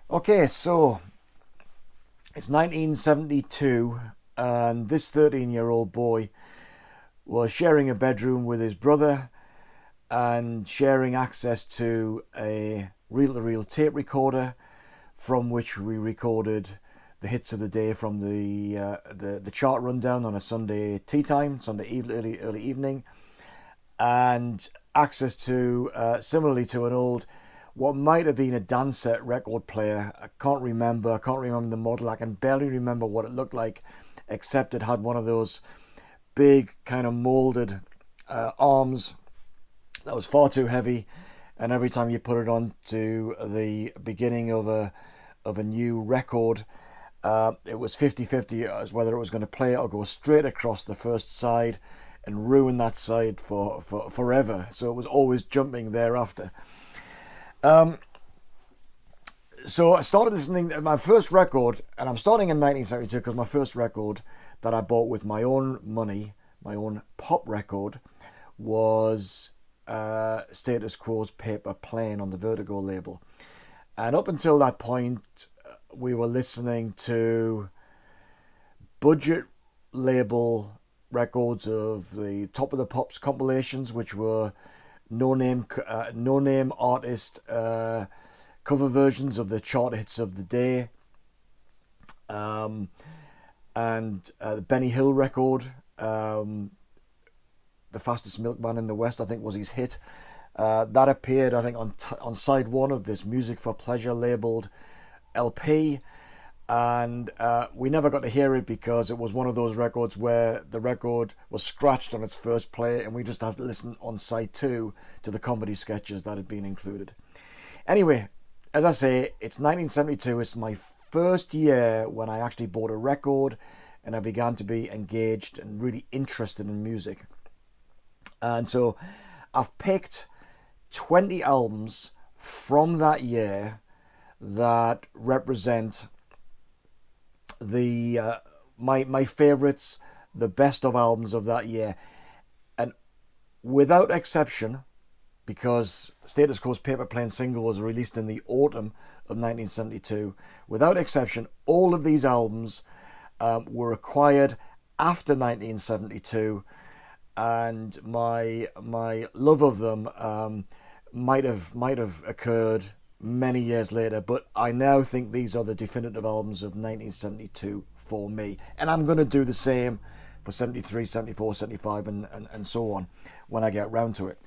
Okay, so it's 1972, and this 13-year-old boy was sharing a bedroom with his brother and sharing access to a reel-to-reel tape recorder from which we recorded the hits of the day from the chart rundown on a Sunday tea time, early evening, and access to similarly to an old what might have been a Dansette record player. I can't remember. I can't remember the model. I can barely remember what it looked like, except it had one of those big kind of molded arms that was far too heavy, and every time you put it on to the beginning of a new record, it was 50-50 as whether it was going to play it or go straight across the first side and ruin that side for forever. So it was always jumping thereafter. So I started listening to my first record, and I'm starting in 1972 because my first record that I bought with my own money, my own pop record, was Status Quo's Paper Plane on the Vertigo label. And up until that point, we were listening to budget label records of the Top of the Pops compilations, which were no name artist cover versions of the chart hits of the day, and the Benny Hill record, the Fastest Milkman in the West, I think was his hit. That appeared, I think, on side one of this Music for Pleasure labeled LP, and we never got to hear it because it was one of those records where the record was scratched on its first play, and we just had to listen on side two to the comedy sketches that had been included. Anyway, as I say, it's 1972. It's my first year when I actually bought a record and I began to be engaged and really interested in music. And so I've picked 20 albums from that year that represent the my favorites, the best of albums of that year. And without exception, because Status Quo's Paper Plane single was released in the autumn of 1972, without exception, all of these albums were acquired after 1972, and my love of them might have occurred many years later, but I now think these are the definitive albums of 1972 for me, and I'm going to do the same for 73, 74, 75, and so on when I get round to it.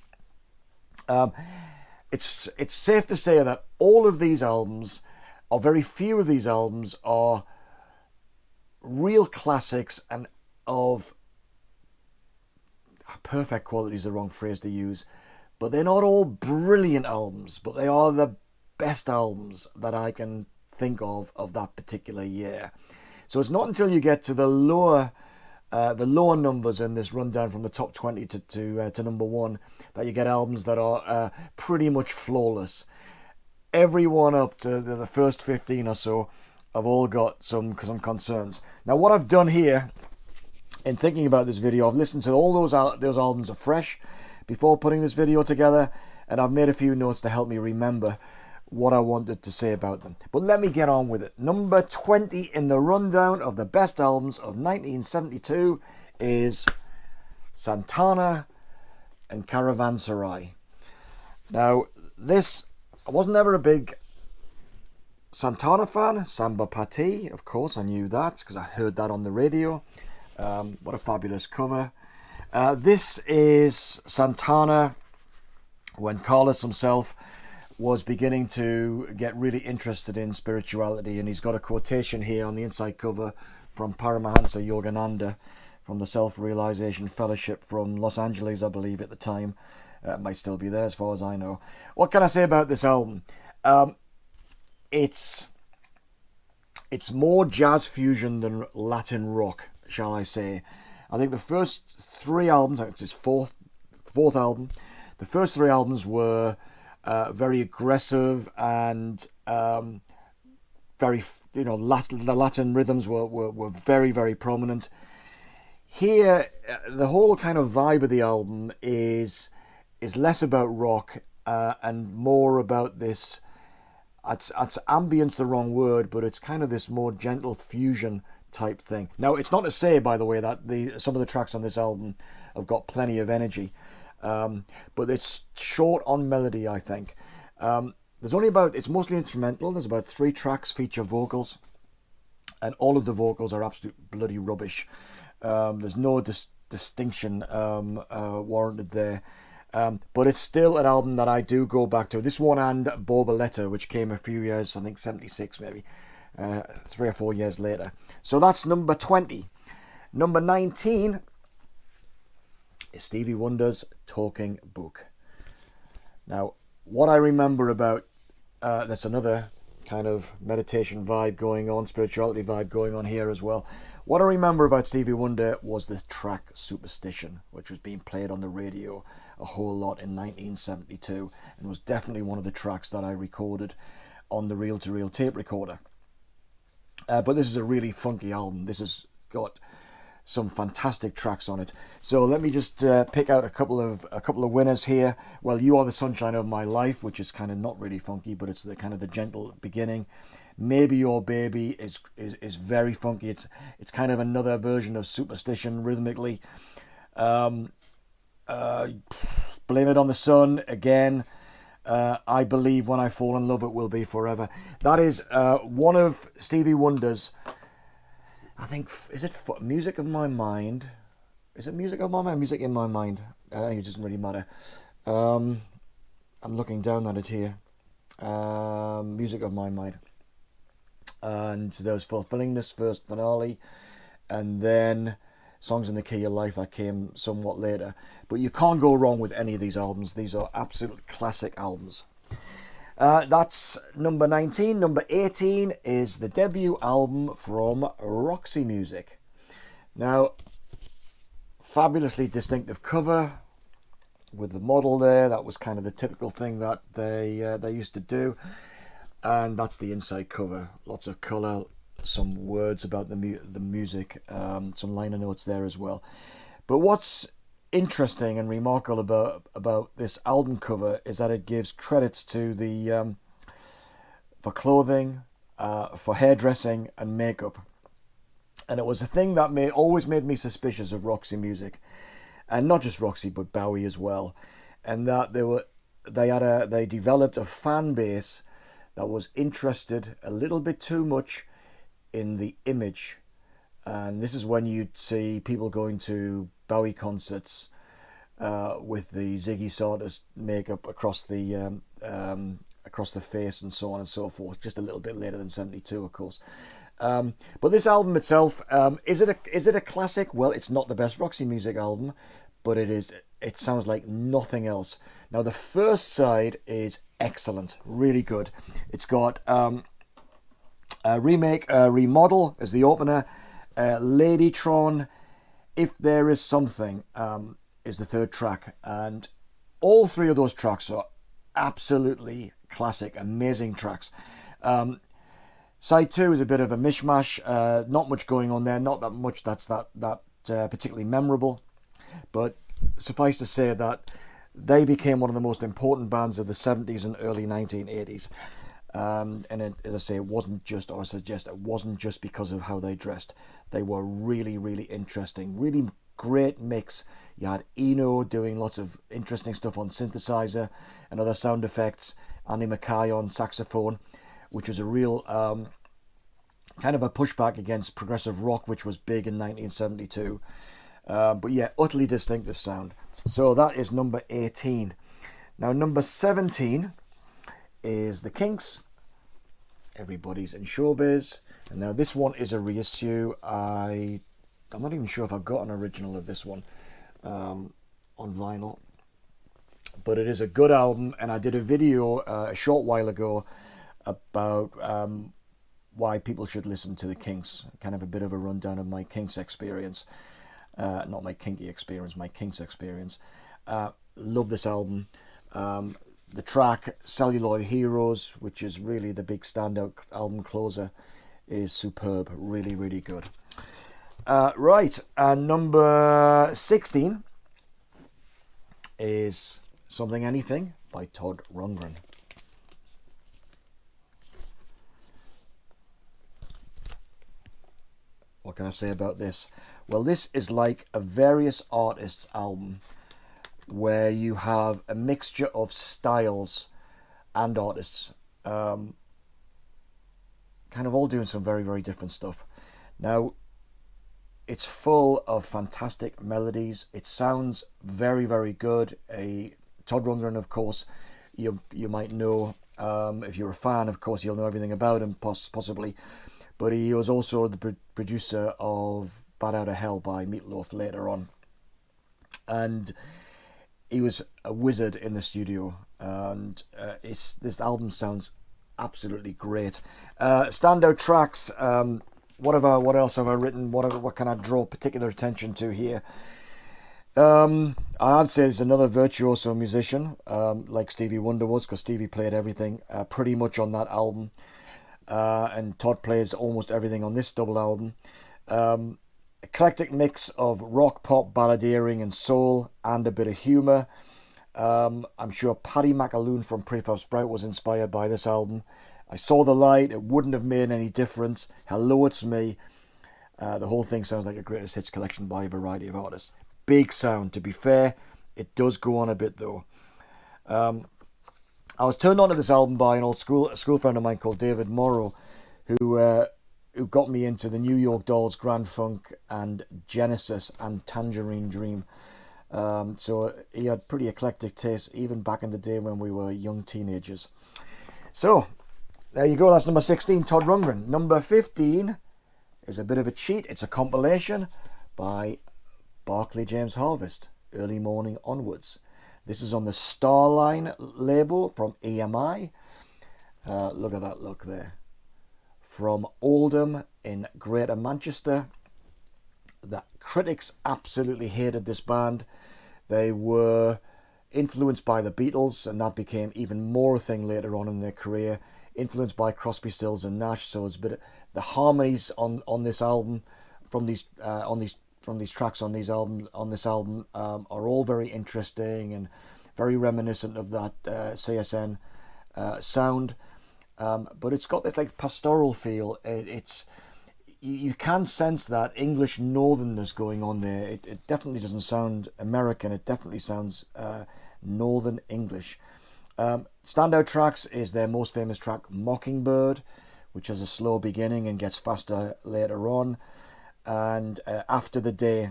It's safe to say that all of these albums, or very few of these albums, are real classics and of perfect quality is the wrong phrase to use, but they're not all brilliant albums, but they are the best albums that I can think of that particular year. So it's not until you get to the lower numbers in this rundown from the top 20 to number one that you get albums that are pretty much flawless. Everyone up to the first 15 or so have all got some concerns. Now, what I've done here in thinking about this video, I've listened to all those albums afresh before putting this video together, and I've made a few notes to help me remember what I wanted to say about them. But let me get on with it. Number 20 in the rundown of the best albums of 1972 is Santana and Caravanserai. Now, I wasn't ever a big Santana fan. Samba Pati, of course, I knew that because I heard that on the radio. What a fabulous cover. This is Santana when Carlos himself was beginning to get really interested in spirituality, and he's got a quotation here on the inside cover from Paramahansa Yogananda from the Self-Realization Fellowship from Los Angeles, I believe, at the time. It might still be there as far as I know. What can I say about this album? It's more jazz fusion than Latin rock, shall I say. I think the first three albums, it's his fourth album, the first three albums were very aggressive and very, the Latin rhythms were very, very prominent. Here, the whole kind of vibe of the album is less about rock and more about this it's ambience the wrong word, but it's kind of this more gentle fusion type thing. Now, it's not to say, by the way, that some of the tracks on this album have got plenty of energy, but it's short on melody, I think. It's mostly instrumental. There's about 3 tracks feature vocals, and all of the vocals are absolute bloody rubbish. There's no distinction warranted there. But it's still an album that I do go back to. This one and Borboleta, which came a few years, I think 76 maybe, 3 or 4 years later. So that's number 20. Number 19 is Stevie Wonder's Talking Book. Now, what I remember about, there's another kind of meditation vibe going on, spirituality vibe going on here as well. What I remember about Stevie Wonder was the track Superstition, which was being played on the radio a whole lot in 1972, and was definitely one of the tracks that I recorded on the reel-to-reel tape recorder. But this is a really funky album. This has got some fantastic tracks on it. So let me just pick out a couple of winners here. Well, You Are the Sunshine of My Life, which is kind of not really funky, but it's the kind of the gentle beginning. Maybe Your Baby is very funky. It's kind of another version of Superstition rhythmically. Blame It on the Sun again. I Believe When I Fall in Love It Will Be Forever. That is one of Stevie Wonder's, I think, is it Music of My Mind? Is it Music of My Mind? Music in My Mind. I think it doesn't really matter. I'm looking down at it here. Music of My Mind. And there was Fulfilling This first finale, and then Songs in the Key of Life that came somewhat later. But you can't go wrong with any of these albums. These are absolute classic albums. That's number 19. Number 18 is the debut album from Roxy Music. Now, fabulously distinctive cover with the model there. That was kind of the typical thing that they used to do. And that's the inside cover. Lots of colour, some words about the music, some liner notes there as well. But what's interesting and remarkable about this album cover is that it gives credits to the for clothing, for hairdressing and makeup. And it was a thing that always made me suspicious of Roxy Music, and not just Roxy but Bowie as well. And that they developed a fan base that was interested a little bit too much in the image. And this is when you'd see people going to Bowie concerts with the Ziggy Stardust makeup across the face and so on and so forth. Just a little bit later than 72, of course. But this album itself, is it a classic? Well, it's not the best Roxy Music album, but it is. It sounds like nothing else. Now, the first side is excellent, really good. It's got a remake, remodel as the opener. Ladytron, If There Is Something, is the third track, and all 3 of those tracks are absolutely classic, amazing tracks. Side 2 is a bit of a mishmash, not much going on there, not that much that's particularly memorable, but suffice to say that they became one of the most important bands of the 70s and early 1980s. And as I say, it wasn't just, or I suggest it wasn't just because of how they dressed. They were really, really interesting, really great mix. You had Eno doing lots of interesting stuff on synthesizer and other sound effects, Andy Mackay on saxophone, which was a real kind of a pushback against progressive rock, which was big in 1972. But yeah, utterly distinctive sound. So that is number 18. Now, number 17 is The Kinks, Everybody's in Showbiz. And now this one is a reissue. I'm not even sure if I've got an original of this one on vinyl. But it is a good album, and I did a video a short while ago about why people should listen to The Kinks. Kind of a bit of a rundown of my Kinks experience. Not my kinky experience, my Kinks experience. Love this album. The track Celluloid Heroes, which is really the big standout album closer, is superb. Really, really good. Right, and number 16 is Something Anything by Todd Rundgren. What can I say about this? Well, this is like a various artists album where you have a mixture of styles and artists, kind of all doing some very, very different stuff. Now, it's full of fantastic melodies. It sounds very, very good. Todd Rundgren, of course, you might know. If you're a fan, of course, you'll know everything about him, possibly. But he was also the producer of Bat Out of Hell by Meatloaf later on. And he was a wizard in the studio. And this album sounds absolutely great. Standout tracks. What else have I written? What can I draw particular attention to here? I'd say he's another virtuoso musician, like Stevie Wonder was, because Stevie played everything pretty much on that album. And Todd plays almost everything on this double album. Eclectic mix of rock, pop, balladeering and soul, and a bit of humour. I'm sure Paddy McAloon from Prefab Sprout was inspired by this album. I Saw the Light, It Wouldn't Have Made Any Difference, Hello It's Me. The whole thing sounds like a greatest hits collection by a variety of artists. Big sound, to be fair. It does go on a bit though. I was turned on to this album by an old school friend of mine called David Morrow, who got me into the New York Dolls, Grand Funk and Genesis and Tangerine Dream. So he had pretty eclectic taste even back in the day when we were young teenagers. So there you go, that's number 16, Todd Rundgren. Number 15 is a bit of a cheat. It's a compilation by Barclay James Harvest, Early Morning Onwards. This is on the Starline label from EMI. Look at that look there. From Oldham in Greater Manchester. The critics absolutely hated this band. They were influenced by the Beatles, and that became even more a thing later on in their career. Influenced by Crosby, Stills and Nash, so it's a bit of, the harmonies on this album from these tracks on this album are all very interesting and very reminiscent of that CSN sound. But it's got this like pastoral feel. You can sense that English northernness going on there. It definitely doesn't sound American. It definitely sounds Northern English. Standout tracks is their most famous track, Mockingbird, which has a slow beginning and gets faster later on. And After the Day,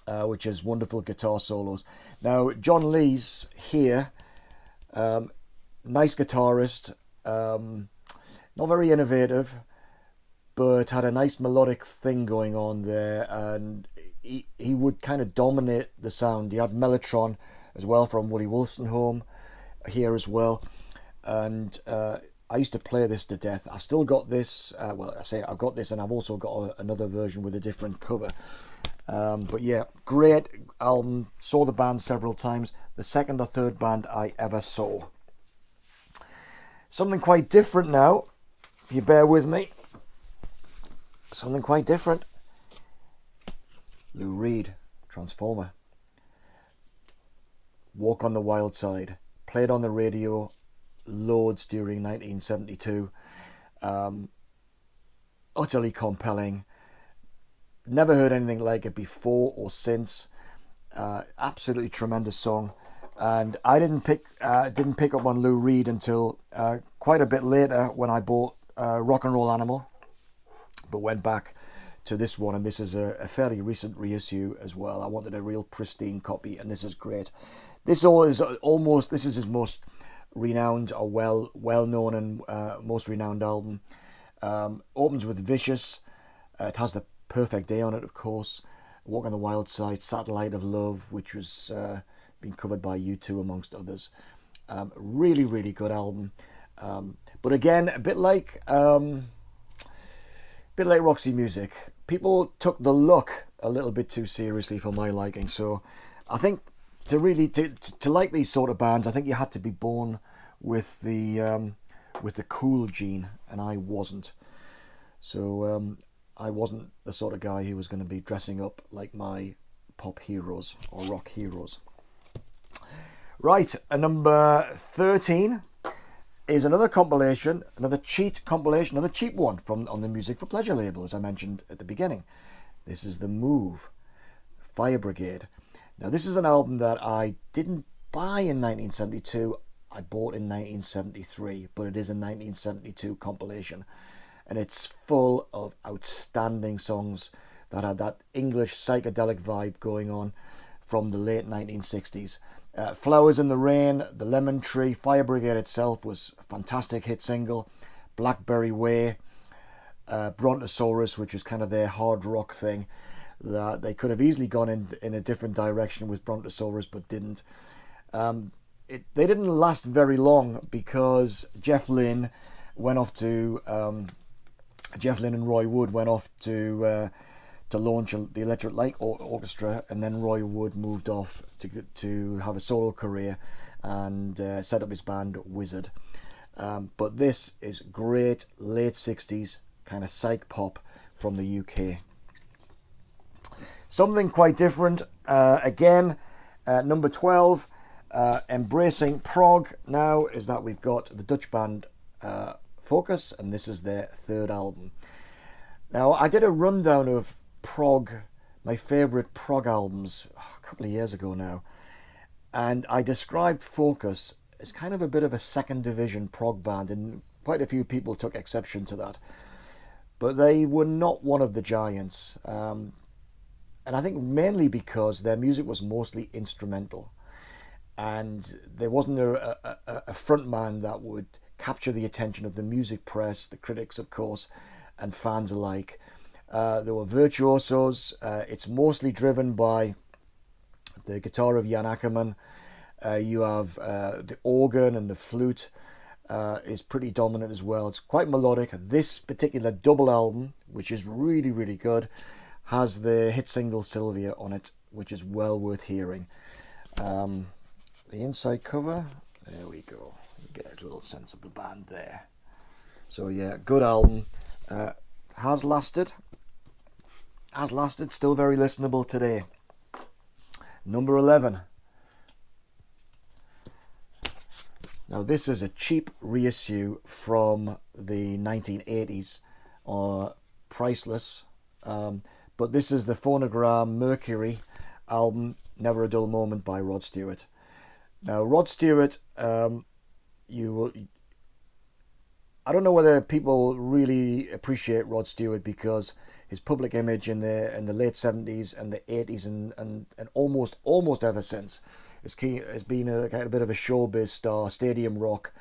which is wonderful guitar solos. Now, John Lees here, nice guitarist, not very innovative, but had a nice melodic thing going on there, and he would kind of dominate the sound. He had Mellotron as well from Woody Wolstenholme here as well, and I used to play this to death. I've still got this, I've got this, and I've also got another version with a different cover. But yeah, great album. Saw the band several times. The second or third band I ever saw. Something quite different now, if you bear with me. Something quite different. Lou Reed, Transformer. Walk on the Wild Side. Played on the radio loads during 1972. Utterly compelling. Never heard anything like it before or since. Absolutely tremendous song. And I didn't pick up on Lou Reed until quite a bit later when I bought Rock and Roll Animal, but went back to this one, and this is a fairly recent reissue as well. I wanted a real pristine copy, and this is great. This is his most renowned or well known and most renowned album. Opens with Vicious. It has The Perfect Day on it, of course. Walk on the Wild Side, Satellite of Love, which was been covered by U2 amongst others. Really, really good album. But again, a bit like Roxy Music. People took the look a little bit too seriously for my liking. So I think to like these sort of bands, I think you had to be born with the cool gene, and I wasn't. So I wasn't the sort of guy who was going to be dressing up like my pop heroes or rock heroes. Right, number 13. is another compilation, another cheat compilation, another cheap one from on the Music for Pleasure label, as I mentioned at the beginning. This is The Move, Fire Brigade. Now, this is an album that I didn't buy in 1972. I bought in 1973, but it is a 1972 compilation. And it's full of outstanding songs that had that English psychedelic vibe going on from the late 1960s. Flowers in the Rain, The Lemon Tree, Fire Brigade itself was a fantastic hit single. Blackberry Way, Brontosaurus, which is kind of their hard rock thing. That they could have easily gone in a different direction with Brontosaurus, but didn't. They didn't last very long because Jeff Lynne and Roy Wood went off to launch the Electric Light Orchestra, and then Roy Wood moved off to have a solo career and set up his band Wizard. But this is great late 60s kind of psych pop from the UK. Something quite different, again, number 12, embracing prog now, is that we've got the Dutch band Focus, and this is their third album. Now, I did a rundown of prog, my favourite prog albums, a couple of years ago now, and I described Focus as kind of a bit of a second division prog band, and quite a few people took exception to that. But they were not one of the giants. And I think mainly because their music was mostly instrumental, and there wasn't a front man that would capture the attention of the music press, the critics, of course, and fans alike. There were virtuosos. It's mostly driven by the guitar of Jan Akkerman. You have the organ, and the flute is pretty dominant as well. It's quite melodic. This particular double album, which is really, really good, has the hit single Sylvia on it, which is well worth hearing. The inside cover, there we go. You get a little sense of the band there. So yeah, good album. Has lasted, still very listenable today. Number 11. Now this is a cheap reissue from the 1980s, priceless. But this is the Phonogram Mercury album, Never a Dull Moment by Rod Stewart. Now, Rod Stewart, I don't know whether people really appreciate Rod Stewart because his public image in the late 70s and the 80s and almost ever since has been a kind of bit of a showbiz star, stadium rock,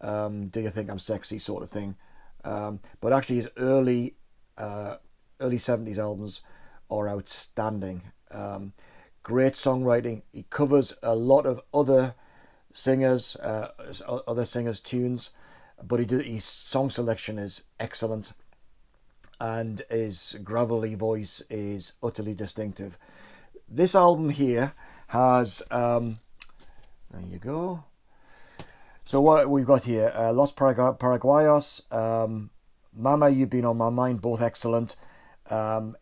do you think I'm sexy sort of thing. But actually his early 70s albums are outstanding. Great songwriting. He covers a lot of other singers' tunes, but his song selection is excellent, and his gravelly voice is utterly distinctive. This album here has there you go. So what we've got here, Los Paraguayos, Mama, You've Been on My Mind, both excellent.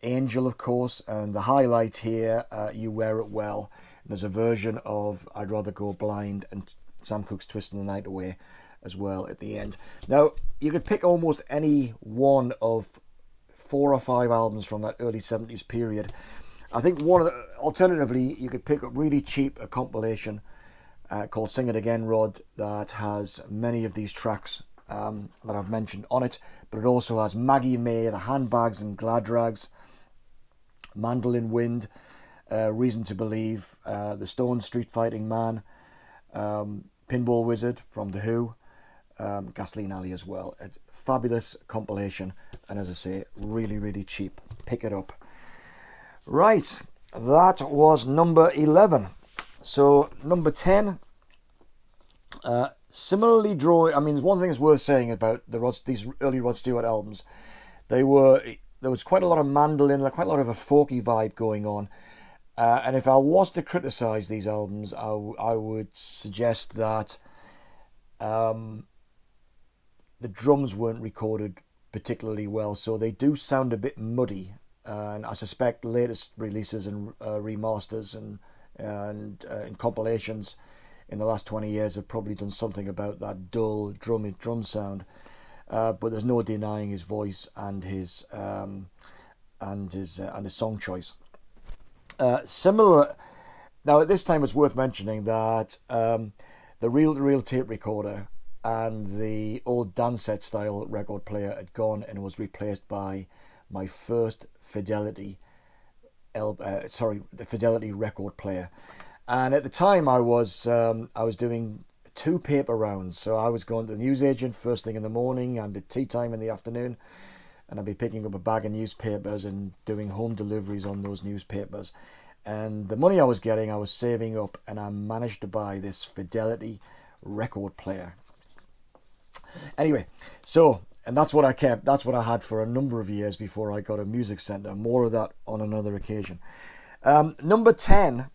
Angel, of course, and the highlight here, You Wear It Well. There's a version of I'd Rather Go Blind and Sam Cooke's Twisting the Night Away as well at the end. Now, you could pick almost any one of 4 or 5 albums from that early 70s period. I think alternatively, you could pick up really cheap a compilation called Sing It Again, Rod, that has many of these tracks that I've mentioned on it, but it also has Maggie May, The Handbags and Glad Rags, Mandolin Wind, Reason to Believe, The Stones, Street Fighting Man, Pinball Wizard from The Who, Gasoline Alley as well. A fabulous compilation, and as I say, really, really cheap. Pick it up. Right, that was number 11. So number 10, similarly drawn. I mean, one thing is worth saying about these early Rod Stewart albums, there was quite a lot of mandolin, quite a lot of a folky vibe going on. And if I was to criticise these albums, I would suggest that the drums weren't recorded particularly well, so they do sound a bit muddy. And I suspect latest releases and remasters and compilations in the last 20 years have probably done something about that dull drum sound. But there's no denying his voice and his song choice. Similar. Now, at this time, it's worth mentioning that the reel-to-reel tape recorder and the old Dansette style record player had gone and was replaced by my first Fidelity the Fidelity record player. And at the time, I was doing 2 paper rounds. So I was going to the newsagent first thing in the morning and at tea time in the afternoon, and I'd be picking up a bag of newspapers and doing home deliveries on those newspapers. And the money I was getting, I was saving up, and I managed to buy this Fidelity record player. Anyway, and that's what I kept. That's what I had for a number of years before I got a music centre. More of that on another occasion. Number 10,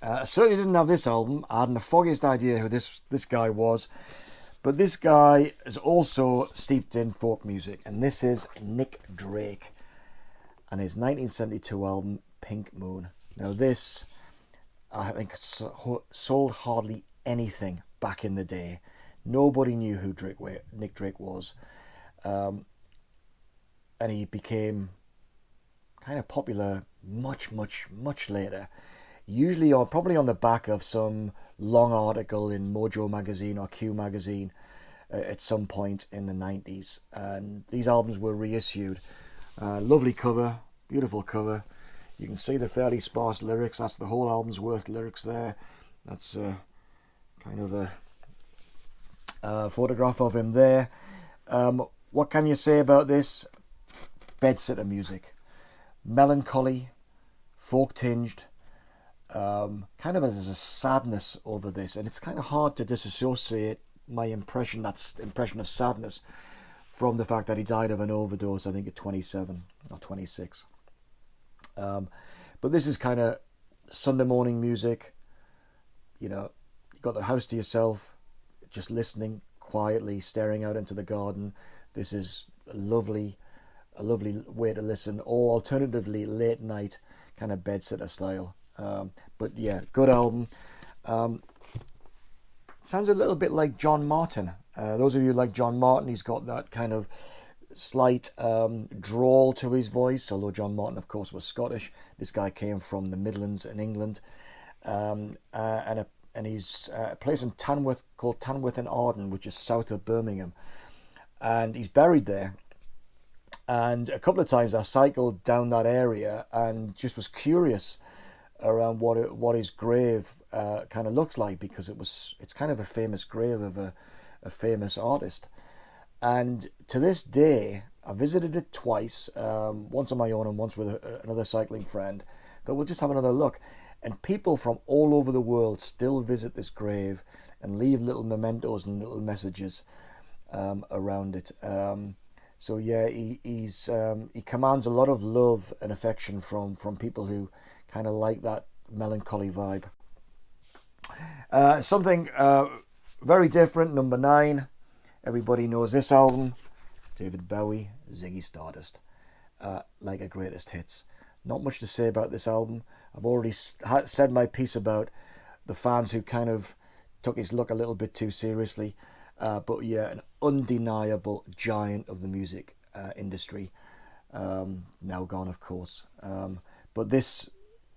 I certainly didn't have this album. I hadn't the foggiest idea who this guy was. But this guy is also steeped in folk music. And this is Nick Drake and his 1972 album, Pink Moon. Now this, I think, sold hardly anything back in the day. Nobody knew who Nick Drake was. And he became kind of popular much later. Usually probably on the back of some long article in Mojo magazine or Q magazine at some point in the 90s. And these albums were reissued. Lovely cover, beautiful cover. You can see the fairly sparse lyrics. That's the whole album's worth lyrics there. That's kind of a photograph of him there. What can you say about this? Bedsitter music. Melancholy, folk-tinged. Kind of as a sadness over this. And it's kind of hard to disassociate my impression of sadness from the fact that he died of an overdose, I think at 27 or 26. But this is kind of Sunday morning music. You know, you got the house to yourself, just listening quietly, staring out into the garden. This is a lovely way to listen, or alternatively late night kind of bedsitter style. But yeah, good album. Sounds a little bit like John Martin. Those of you who like John Martin, he's got that kind of slight drawl to his voice, although John Martin, of course, was Scottish. This guy came from the Midlands in England, and he's a place in Tamworth called Tamworth in Arden, which is south of Birmingham, and he's buried there. And a couple of times I cycled down that area and just was curious around what his grave kind of looks like, because it's kind of a famous grave of a famous artist. And to this day, I visited it twice, once on my own and once with another cycling friend. Thought we'll just have another look. And people from all over the world still visit this grave and leave little mementos and little messages around it. So yeah, he commands a lot of love and affection from people who kind of like that melancholy vibe. Something very different, number 9. Everybody knows this album. David Bowie, Ziggy Stardust. Like a greatest hits. Not much to say about this album. I've already said my piece about the fans who kind of took his look a little bit too seriously. But yeah, an undeniable giant of the music industry. Now gone, of course. But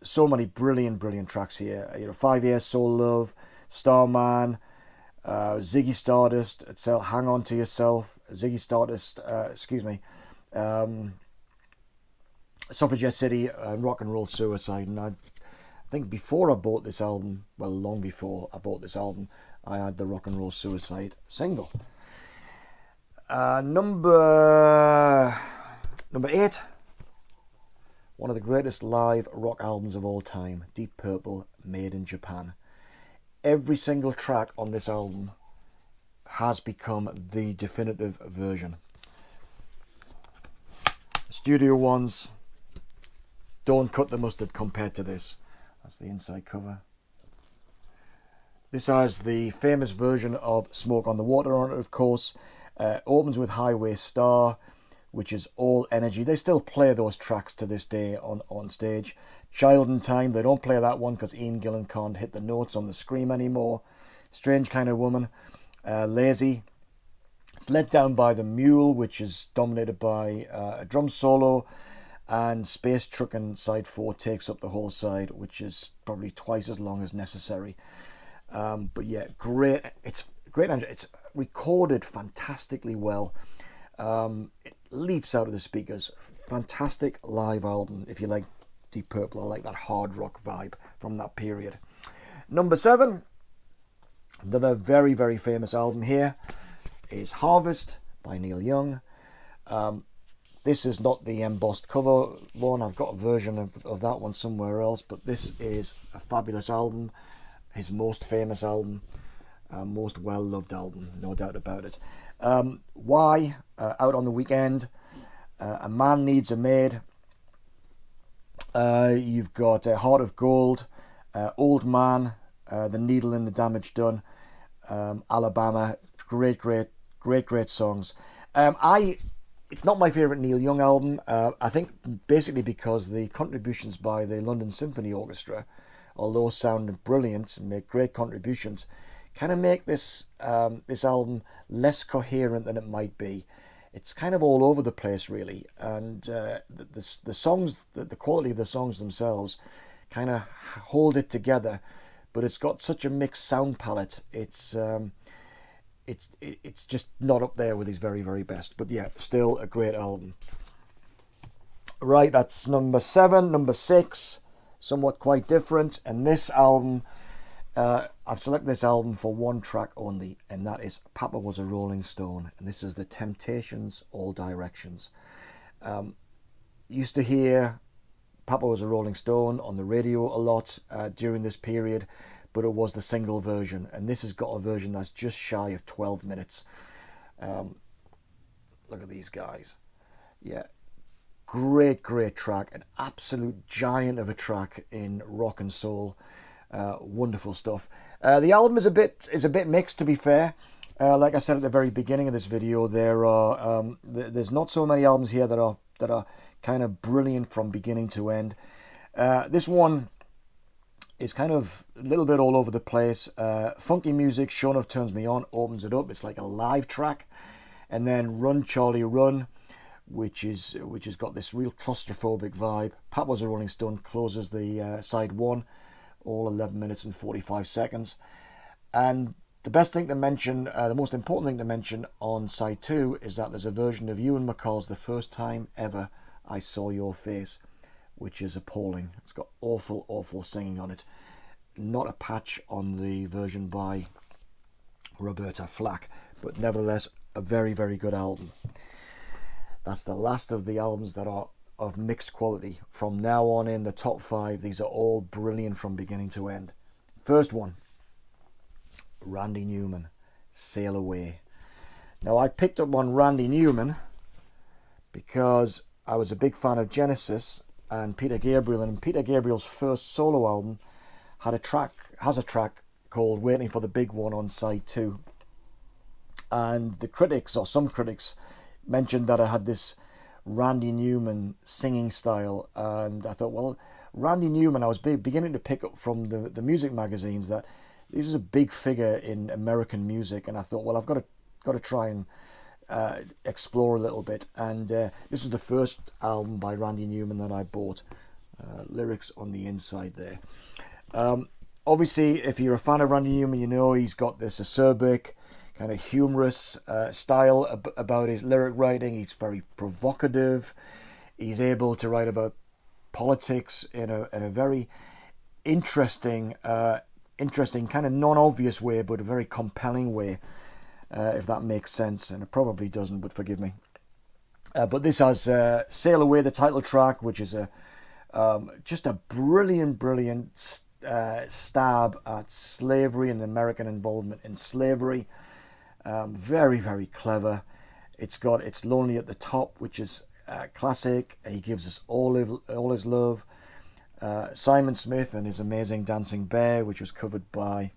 so many brilliant tracks here. 5 Years, Soul Love, Starman, Ziggy Stardust itself, Hang On to Yourself, Ziggy Stardust, Suffragette City, and Rock and Roll Suicide. And I think before I bought this album, well, long before I bought this album, I had the Rock and Roll Suicide single. Number 8, one of the greatest live rock albums of all time, Deep Purple, Made in Japan. Every single track on this album has become the definitive version. Studio ones don't cut the mustard compared to this. That's the inside cover. This has the famous version of Smoke on the Water on it, of course. Opens with Highway Star, which is all energy. They still play those tracks to this day on stage. Child in Time, they don't play that one because Ian Gillan can't hit the notes on the scream anymore. Strange Kind of Woman, Lazy. It's led down by The Mule, which is dominated by a drum solo, and Space Truckin' side 4 takes up the whole side, which is probably twice as long as necessary. But yeah, great. It's great. It's recorded fantastically well. It leaps out of the speakers. Fantastic live album if you like Deep Purple or like that hard rock vibe from that period. Number 7, another very, very famous album here is Harvest by Neil Young. This is not the embossed cover one. I've got a version of that one somewhere else, but this is a fabulous album. His most famous album, most well-loved album, no doubt about it. Why? Out on the Weekend, A Man Needs a Maid. You've got Heart of Gold, Old Man, The Needle in the Damage Done, Alabama. Great songs. It's not my favourite Neil Young album. I think basically because the contributions by the London Symphony Orchestra, although sounding brilliant and make great contributions, kind of make this album less coherent than it might be. It's kind of all over the place, really, and the songs, the quality of the songs themselves, kind of hold it together. But it's got such a mixed sound palette. It's just not up there with his very, very best. But yeah, still a great album. Right, that's number 7. Number 6, somewhat quite different. And this album, I've selected this album for one track only, and that is Papa Was a Rolling Stone. And this is The Temptations, All Directions. Used to hear Papa Was a Rolling Stone on the radio a lot during this period, but it was the single version, and this has got a version that's just shy of 12 minutes. Look at these guys. Yeah, great track, an absolute giant of a track in rock and soul. Wonderful stuff. The album is a bit mixed, to be fair. Like I said at the very beginning of this video, there's not so many albums here that are kind of brilliant from beginning to end. This one is kind of a little bit all over the place. Funky music, Sure Enough Turns Me On, opens it up. It's like a live track. And then Run Charlie Run, which has got this real claustrophobic vibe. Papa Was a Rolling Stone closes the side 1, all 11 minutes and 45 seconds. And the best thing to mention, the most important thing to mention on side 2 is that there's a version of Ewan MacColl's The First Time Ever I Saw Your Face, which is appalling. It's got awful singing on it. Not a patch on the version by Roberta Flack, but nevertheless a very, very good album. That's the last of the albums that are of mixed quality. From now on in the top 5, these are all brilliant from beginning to end. First one, Randy Newman, Sail Away. Now I picked up on Randy Newman because I was a big fan of Genesis and Peter Gabriel, and Peter Gabriel's first solo album has a track called Waiting for the Big One on side 2. And the critics, or some critics, mentioned that I had this Randy Newman singing style, and I thought, well, Randy Newman, I was beginning to pick up from the music magazines that this is a big figure in American music, and I thought, well, I've got to try and explore a little bit. And this was the first album by Randy Newman that I bought. Lyrics on the inside there. Obviously, if you're a fan of Randy Newman, you know he's got this acerbic, kind of humorous style about his lyric writing. He's very provocative. He's able to write about politics in a very interesting kind of non-obvious way, but a very compelling way, if that makes sense. And it probably doesn't, but forgive me. But this has Sail Away, the title track, which is just a brilliant stab at slavery and American involvement in slavery. Very, very clever. It's Lonely at the Top, which is classic. He gives us all his love. Simon Smith and his amazing Dancing Bear, which was covered by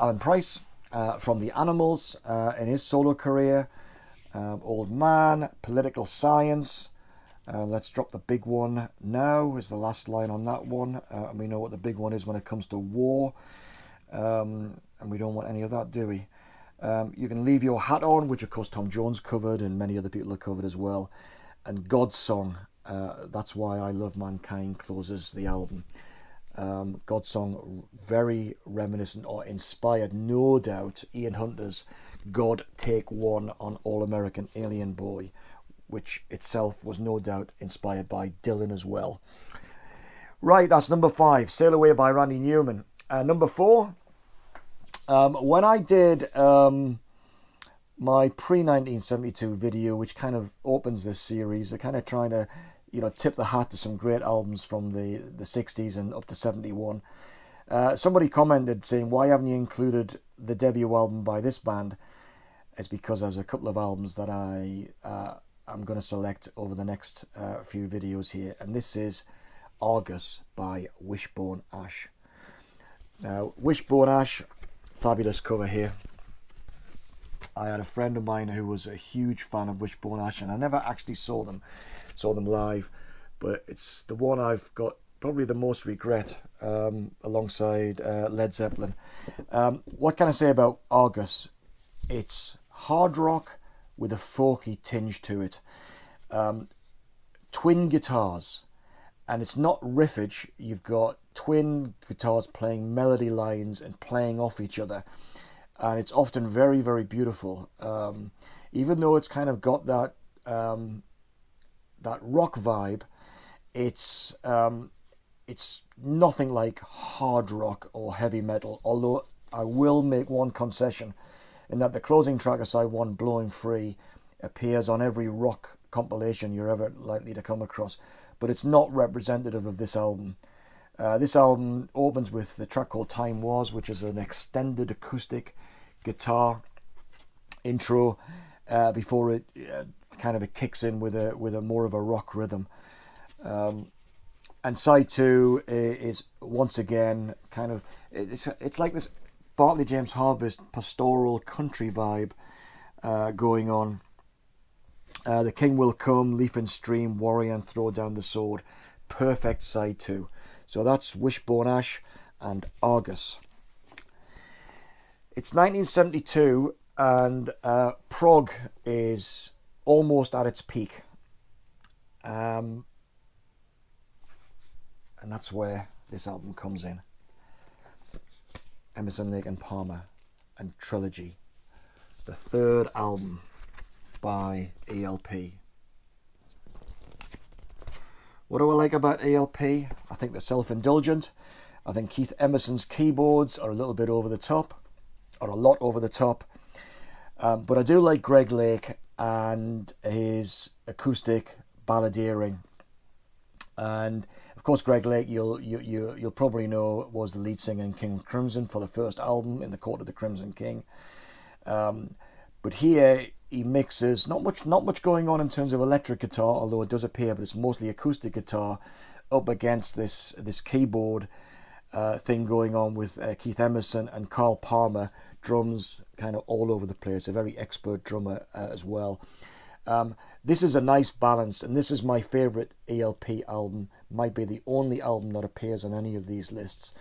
Alan Price from The Animals in his solo career. Old Man, Political Science. Let's drop the big one now is the last line on that one. And we know what the big one is when it comes to war. and we don't want any of that, do we? You can leave your hat on, which of course Tom Jones covered and many other people have covered as well. And God's Song, That's Why I Love Mankind, closes the album. God's Song, very reminiscent or inspired, no doubt, Ian Hunter's God Take One on All American Alien Boy, which itself was no doubt inspired by Dylan as well. Right, that's number 5, Sail Away by Randy Newman. Number 4, when I did my pre-1972 video, which kind of opens this series, I kind of trying to, tip the hat to some great albums from the 60s and up to 71. Somebody commented saying, why haven't you included the debut album by this band? It's because there's a couple of albums that I'm going to select over the next few videos here. And this is Argus by Wishbone Ash. Now, Wishbone Ash, fabulous cover here. I had a friend of mine who was a huge fan of Wishbone Ash, and I never actually saw them live, but it's the one I've got probably the most regret, alongside Led Zeppelin. What can I say about Argus? It's hard rock with a folky tinge to it. Twin guitars, and it's not riffage. You've got twin guitars playing melody lines and playing off each other, and it's often very, very beautiful. Even though it's kind of got that rock vibe, it's nothing like hard rock or heavy metal. Although I will make one concession, in that the closing track of side 1, Blowing Free, appears on every rock compilation you're ever likely to come across, but it's not representative of this album. This album opens with the track called Time Wars, which is an extended acoustic guitar intro before it kind of kicks in with a more of a rock rhythm. And side 2 is once again kind of, it's like this Bartley James Harvest pastoral country vibe going on. The King Will Come, Leaf and Stream, Warrior and Throw Down the Sword, perfect side 2. So that's Wishbone Ash and Argus. It's 1972, and prog is almost at its peak. And that's where this album comes in. Emerson, Lake and Palmer and Trilogy, the third album by ELP. What do I like about ELP? I think they're self-indulgent. I think Keith Emerson's keyboards are a little bit over the top, or a lot over the top. But I do like Greg Lake and his acoustic balladeering. And of course, Greg Lake, you'll probably know, was the lead singer in King Crimson for the first album, In the Court of the Crimson King. But here he mixes not much going on in terms of electric guitar, although it does appear, but it's mostly acoustic guitar up against this keyboard thing going on with Keith Emerson and Carl Palmer, drums kind of all over the place, a very expert drummer as well. This is a nice balance, and this is my favorite ELP album. Might be the only album that appears on any of these lists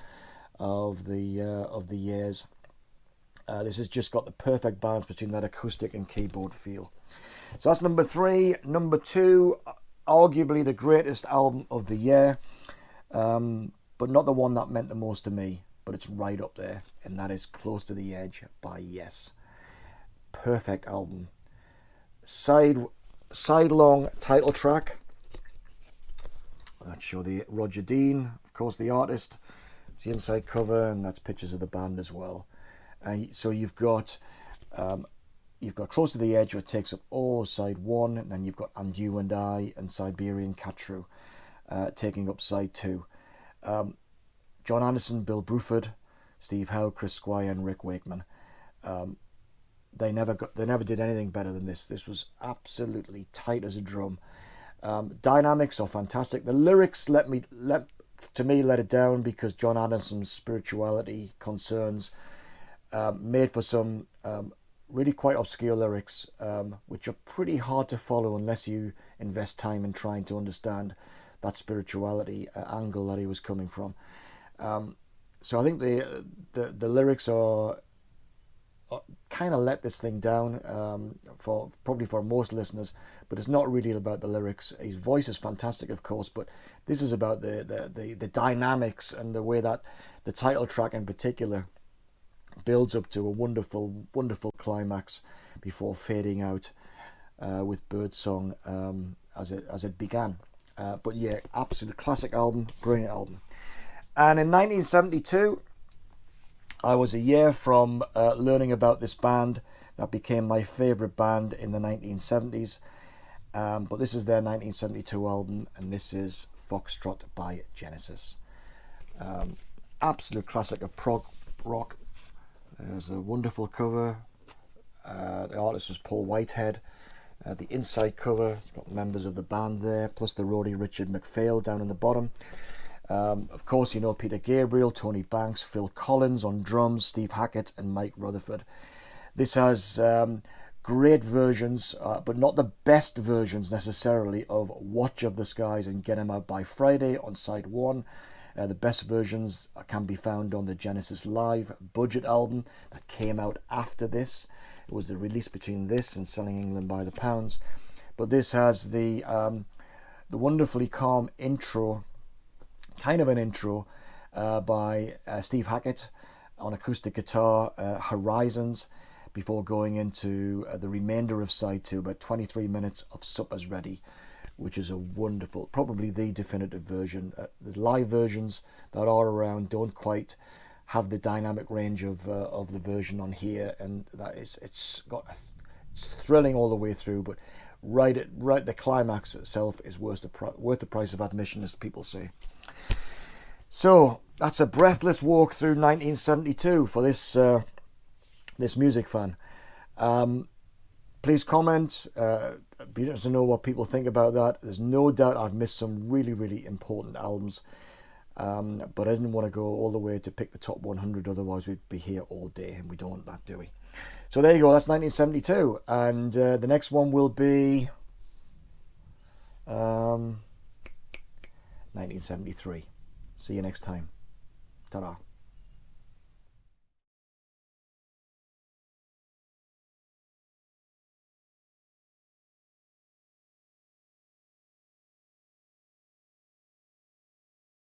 of the years. This has just got the perfect balance between that acoustic and keyboard feel. So that's number 3. Number 2, arguably the greatest album of the year, but not the one that meant the most to me, but it's right up there, and that is Close to the Edge by Yes. Perfect album. Sidelong title track. That's show the Roger Dean, of course, the artist. It's the inside cover, and that's pictures of the band as well. And so you've got Close to the Edge, which takes up all side 1, and then you've got And You and I and Siberian Catru taking up side 2. John Anderson, Bill Bruford, Steve Howe, Chris Squire, and Rick Wakeman. They never did anything better than this. This was absolutely tight as a drum. Dynamics are fantastic. The lyrics let it down, because John Anderson's spirituality concerns made for some really quite obscure lyrics, which are pretty hard to follow unless you invest time in trying to understand that spirituality angle that he was coming from. So I think the lyrics are kind of let this thing down for most listeners, but it's not really about the lyrics. His voice is fantastic, of course, but this is about the dynamics and the way that the title track in particular builds up to a wonderful, wonderful climax before fading out with Birdsong as it began. But yeah, absolute classic album, brilliant album. And in 1972, I was a year from learning about this band that became my favourite band in the 1970s. But this is their 1972 album, and this is Foxtrot by Genesis. Absolute classic of prog rock. There's a wonderful cover. The artist was Paul Whitehead. The inside cover, it's got members of the band there, plus the roadie Richard McPhail down in the bottom. Of course, you know Peter Gabriel, Tony Banks, Phil Collins on drums, Steve Hackett and Mike Rutherford. This has great versions, but not the best versions necessarily, of Watch of the Skies and Get 'Em Out by Friday on side 1. The best versions can be found on the Genesis Live budget album that came out after this. It was the release between this and Selling England by the Pounds. But this has the wonderfully calm intro, kind of an intro, by Steve Hackett on acoustic guitar, Horizons, before going into the remainder of side 2, about 23 minutes of Supper's Ready, which is a wonderful, probably the definitive version. The live versions that are around don't quite have the dynamic range of the version on here, and that is it's thrilling all the way through, but right the climax itself is worth the price of admission, as people say. So that's a breathless walk through 1972 for this music fan. Please comment. Be interested to know what people think about that. There's no doubt I've missed some really, really important albums. But I didn't want to go all the way to pick the top 100, otherwise we'd be here all day, and we don't want that, do we? So there you go, that's 1972, and the next one will be 1973. See you next time. Ta-da.